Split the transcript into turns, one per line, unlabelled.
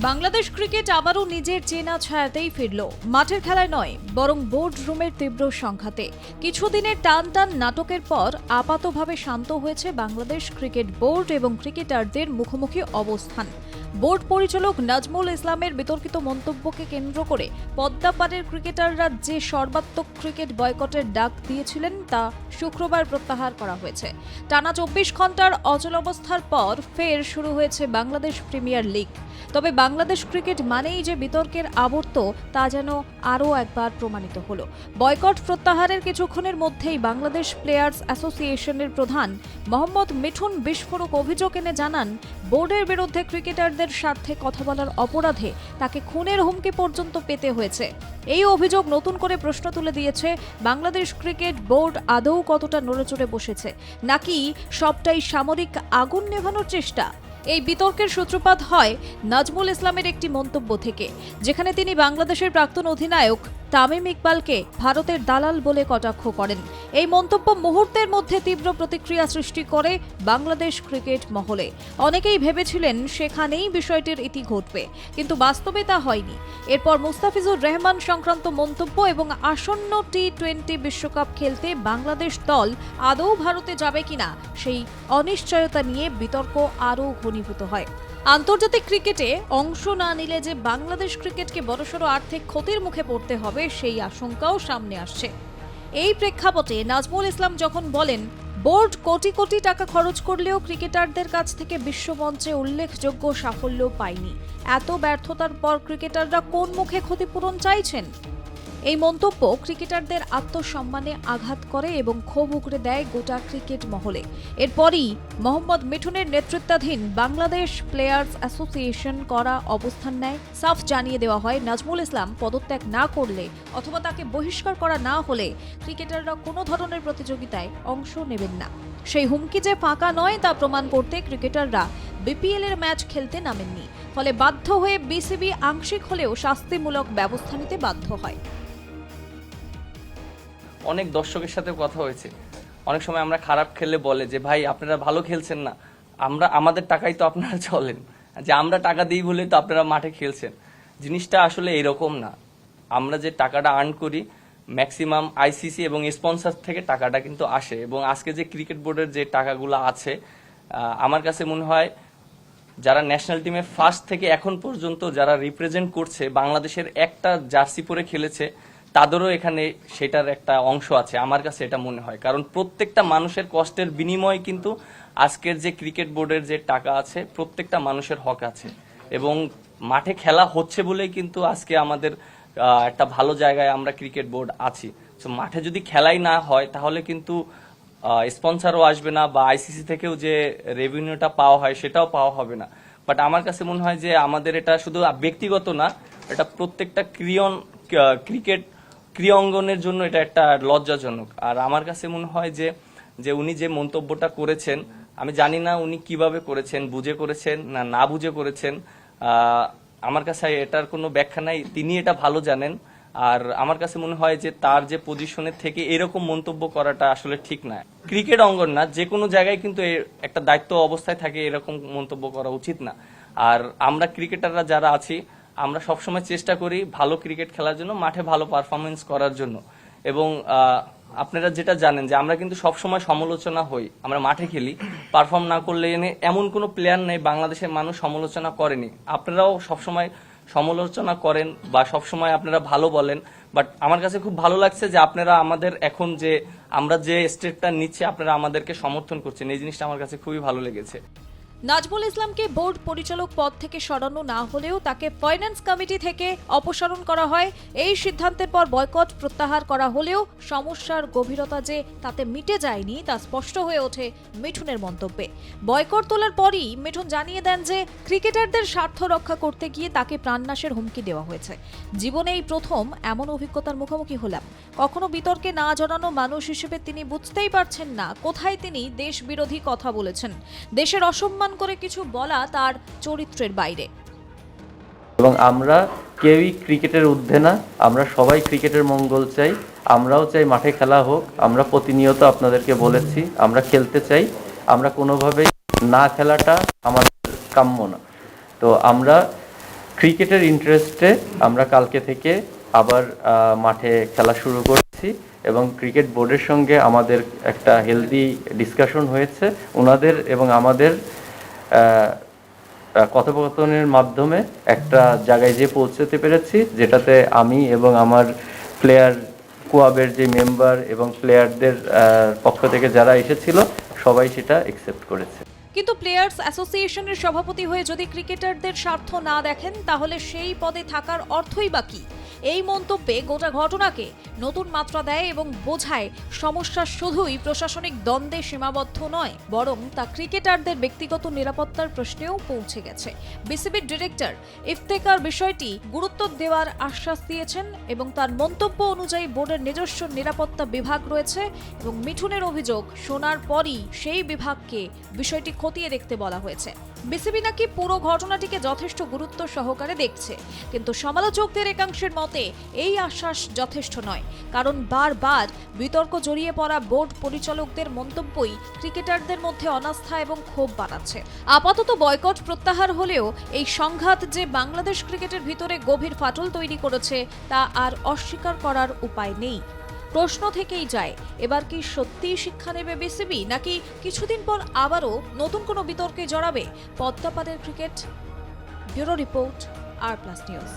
Bangladesh cricket আবারও নিজের চেনা ছায়াতেই ফিরল। মাঠের খেলায় নয়, বরং বোর্ড রুমের তীব্র সংঘাতে। কিছুদিনের টান টান নাটকের পর আপাতভাবে শান্ত হয়েছে বাংলাদেশ ক্রিকেট বোর্ড এবং ক্রিকেটারদের মুখোমুখি অবস্থান। বোর্ড পরিচালক নাজমুল ইসলামের বিতর্কিত মন্তব্যকে কেন্দ্র করে পদ্মাপাড়ের ক্রিকেটাররা যে সর্বাত্মক ক্রিকেট বয়কটের ডাক দিয়েছিলেন তা শুক্রবার প্রত্যাহার করা হয়েছে। টানা 24 ঘন্টার অচলাবস্থার পর ফের শুরু হয়েছে বাংলাদেশ প্রিমিয়ার লিগ। তবে বাংলাদেশ ক্রিকেট মানেই যে বিতর্কের আবর্ত তা যেন আরও একবার প্রমাণিত হলো। বয়কট প্রত্যাহারের কিছুক্ষণের মধ্যেই বাংলাদেশ প্লেয়ার্স অ্যাসোসিয়েশনের প্রধান মোহাম্মদ মিঠুন বিস্ফোরক অভিযোগ এনে জানান, বোর্ডের বিরুদ্ধে ক্রিকেটারদের স্বার্থে কথা বলার অপরাধে তাকে খুনের হুমকি পর্যন্ত পেতে হয়েছে। এই অভিযোগ নতুন করে প্রশ্ন তুলে দিয়েছে বাংলাদেশ ক্রিকেট বোর্ড আদৌ কতটা নড়েচড়ে বসেছে, নাকি সবটাই সামরিক আগুন নেভানোর চেষ্টা। এই বিতর্কের সূত্রপাত হয় নাজমুল ইসলামের একটি মন্তব্য থেকে, যেখানে তিনি বাংলাদেশের প্রাক্তন অধিনায়ক তামিম ইকবালকে ভারতের দালাল বলে কটাক্ষ করেন। এই মন্তব্য মুহূর্তের মধ্যে তীব্র প্রতিক্রিয়া সৃষ্টি করে বাংলাদেশ ক্রিকেট মহলে। অনেকেই ভেবেছিলেন সেখানেই বিষয়টির ইতি ঘটবে, কিন্তু বাস্তবে তা হয়নি। এরপর মুস্তাফিজুর রহমান সংক্রান্ত মন্তব্য এবং আসন্ন টি-20 বিশ্বকাপ খেলতে বাংলাদেশ দল আদৌ ভারতে যাবে কিনা সেই অনিশ্চয়তা নিয়ে বিতর্ক আরও ঘনীভূত হয়। আন্তর্জাতিক ক্রিকেটে অংশ না নিলে যে বাংলাদেশ ক্রিকেটকে বড়সড় আর্থিক ক্ষতির মুখে পড়তে হবে সেই আশঙ্কাও সামনে আসছে। এই প্রেক্ষাপটে নাজমুল ইসলাম যখন বলেন, বোর্ড কোটি কোটি টাকা খরচ করলেও ক্রিকেটারদের কাছ থেকে বিশ্বমঞ্চে উল্লেখযোগ্য সাফল্য পায়নি, এত ব্যর্থতার পর ক্রিকেটাররা কোন মুখে ক্ষতিপূরণ চাইছেন? এই মন্তব্য ক্রিকেটারদের আত্মসম্মানে আঘাত করে এবং ক্ষোভ উগরে দেয় গোটা ক্রিকেট মহলে। এরপরই মোহাম্মদ মিঠুনের নেতৃত্বাধীন বাংলাদেশ প্লেয়ার্স অ্যাসোসিয়েশন করা অবস্থান নেয়। সাফ জানিয়ে দেওয়া হয়, নাজমুল ইসলাম পদত্যাগ না করলে অথবা তাকে বহিষ্কার করা না হলে ক্রিকেটাররা কোনো ধরনের প্রতিযোগিতায় অংশ নেবেন না। সেই হুমকি যে ফাঁকা নয় তা প্রমাণ করতে ক্রিকেটাররা বিপিএল এর ম্যাচ খেলতে নামেননি। ফলে বাধ্য হয়ে বিসিবি আংশিক হলেও শাস্তিমূলক ব্যবস্থা নিতে বাধ্য হয়।
অনেক দর্শকের সাথে কথা হয়েছে, অনেক সময় আমরা খারাপ খেললে বলে যে ভাই আপনারা ভালো খেলছেন না, আমাদের টাকাই তো আপনারা চলেন, যে আমরা টাকা দিই বলে তো আপনারা মাঠে খেলছেন। জিনিসটা আসলে এরকম না। আমরা যে টাকাটা আর্ন করি ম্যাক্সিমাম আইসিসি এবং স্পন্সর থেকে টাকাটা কিন্তু আসে, এবং আজকে যে ক্রিকেট বোর্ডের যে টাকাগুলো আছে, আমার কাছে মনে হয় যারা ন্যাশনাল টিমে ফার্স্ট থেকে এখন পর্যন্ত যারা রিপ্রেজেন্ট করছে, বাংলাদেশের একটা জার্সি পরে খেলেছে, তাদেরও এখানে সেটার একটা অংশ আছে, আমার কাছে এটা মনে হয়। কারণ প্রত্যেকটা মানুষের কষ্টের বিনিময়ে কিন্তু আজকের যে ক্রিকেট বোর্ডের যে টাকা আছে, প্রত্যেকটা মানুষের হক আছে, এবং মাঠে খেলা হচ্ছে বলেই কিন্তু আজকে আমাদের একটা ভালো জায়গায় আমরা ক্রিকেট বোর্ড আছি। তো মাঠে যদি খেলাই না হয় তাহলে কিন্তু স্পন্সরও আসবে না, বা আইসিসি থেকেও যে রেভিনিউটা পাওয়া হয় সেটাও পাওয়া হবে না। বাট আমার কাছে মনে হয় যে আমাদের এটা শুধু ব্যক্তিগত না, এটা প্রত্যেকটা ক্রিকেট ক্রীড়াঙ্গনের জন্য এটা একটা লজ্জাজনক। আর আমার কাছে মনে হয় যে উনি যে মন্তব্যটা করেছেন, আমি জানি না উনি কিভাবে করেছেন, বুঝে করেছেন না না বুঝে করেছেন, আমার কাছে এটার কোনো ব্যাখ্যা নাই, তিনি এটা ভালো জানেন। আর আমার কাছে মনে হয় যে তার যে পজিশনের থেকে এরকম মন্তব্য করাটা আসলে ঠিক না। ক্রিকেট অঙ্গন না, যে কোনো জায়গায় কিন্তু একটা দায়িত্ব অবস্থায় থাকে এরকম মন্তব্য করা উচিত না। আর আমরা ক্রিকেটাররা যারা আছি, আমরা সবসময় চেষ্টা করি ভালো ক্রিকেট খেলার জন্য, মাঠে ভালো পারফরমেন্স করার জন্য। এবং আপনারা যেটা জানেন যে আমরা কিন্তু সবসময় সমালোচনা হই, আমরা মাঠে খেলি, পারফর্ম না করলে এমন কোনো প্লেয়ার নেই বাংলাদেশের মানুষ সমালোচনা করেনি। আপনারাও সবসময় সমালোচনা করেন বা সবসময় আপনারা ভালো বলেন, বাট আমার কাছে খুব ভালো লাগছে যে আপনারা আমাদের এখন যে আমরা যে স্টেপটা নিচ্ছি, আপনারা আমাদেরকে সমর্থন করছেন, এই জিনিসটা আমার কাছে খুবই ভালো লেগেছে।
নাজমুল ইসলামকে বোর্ড পরিচালক পদ থেকে সরানো না হলেও তাকে ফাইন্যান্স কমিটি থেকে অপসারণ করা হয়। এই সিদ্ধান্তের পর বয়কট প্রত্যাহার করা হলেও সমস্যার গভীরতা যে তাতে মিটে যায়নি তা স্পষ্ট হয়ে ওঠে মিঠুনের মন্তব্যে। বয়কট তোলার পরই মিঠুন জানিয়ে দেন যে ক্রিকেটারদের স্বার্থ রক্ষা করতে গিয়ে তাকে প্রাণনাশের হুমকি দেওয়া হয়েছে। জীবনে এই প্রথম এমন অভিজ্ঞতার মুখোমুখি হলাম। কখনো বিতর্কে না জড়ানো মানুষ হিসেবে তিনি বুঝতেই পারছেন না কোথায় তিনি দেশ বিরোধী কথা বলেছেন। দেশের অসম্মান করে কিছু বলা তার চরিত্রের বাইরে।
এবং আমরা কেউই ক্রিকেটের ঊর্ধ্বে না, আমরা সবাই ক্রিকেটের মঙ্গল চাই, আমরাও চাই মাঠে খেলা হোক। আমরা প্রতিনিয়ত আপনাদেরকে বলেছি আমরা খেলতে চাই, আমরা কোনোভাবেই না খেলাটা আমাদের কাম্য না। তো আমরা ক্রিকেটের ইন্টারেস্টে আমরা কালকে থেকে আবার মাঠে খেলা শুরু করছি এবং ক্রিকেট বোর্ডের সঙ্গে আমাদের একটা হেলদি ডিসকাশন হয়েছে। ওনাদের এবং আমাদের কথোপকথনের মাধ্যমে একটা জায়গায় যে পৌঁছতে পেরেছি, যেটাতে আমি এবং আমার প্লেয়ার কোয়াবের যে মেম্বার এবং প্লেয়ারদের পক্ষ থেকে যারা এসেছিল সবাই সেটা অ্যাকসেপ্ট করেছে।
কিন্তু প্লেয়ার্স অ্যাসোসিয়েশনের সভাপতি হয়ে যদি ক্রিকেটারদের স্বার্থ না দেখেন তাহলে সেই পদে থাকার অর্থই বা কী? এই মন্তব্যে গোটা ঘটনাকে নতুন মাত্রা দেয় এবং বোঝায় সমস্যা শুধুই প্রশাসনিক দ্বন্দ্বে সীমাবদ্ধ নয়, বরং তা ক্রিকেটারদের ব্যক্তিগত নিরাপত্তার প্রশ্নেও পৌঁছে গেছে। বিসিবির ডিরেক্টর ইফতেখার বিষয়টি গুরুত্ব দেওয়ার আশ্বাস দিয়েছেন এবং তার মন্তব্য অনুযায়ী বোর্ডের নিজস্ব নিরাপত্তা বিভাগ রয়েছে এবং মিঠুনের অভিযোগ শোনার পরই সেই বিভাগকে বিষয়টি খতিয়ে দেখতে বলা হয়েছে। বিসিবি নাকি পুরো ঘটনাটিকে যথেষ্ট গুরুত্ব সহকারে দেখছে, কিন্তু সমালোচকদের একাংশের মতে এই আশ্বাস যথেষ্ট নয়, কারণ বারবার বিতর্ক জড়িয়ে পড়া বোর্ড পরিচালকদের মন্তব্যই ক্রিকেটারদের মধ্যে অনাস্থা এবং ক্ষোভ বাড়াচ্ছে। আপাতত বয়কট প্রত্যাহার হলেও এই সংঘাত যে বাংলাদেশ ক্রিকেটের ভিতরে গভীর ফাটল তৈরি করেছে তা আর অস্বীকার করার উপায় নেই। প্রশ্ন থেকেই যায়, এবার কি সত্যিই শিক্ষা নেবে বিসিবি, নাকি কিছুদিন পর আবারও নতুন কোনো বিতর্কে জড়াবে পদ্মাপাড়ের ক্রিকেট? ব্যুরো রিপোর্ট, আর প্লাস নিউজ।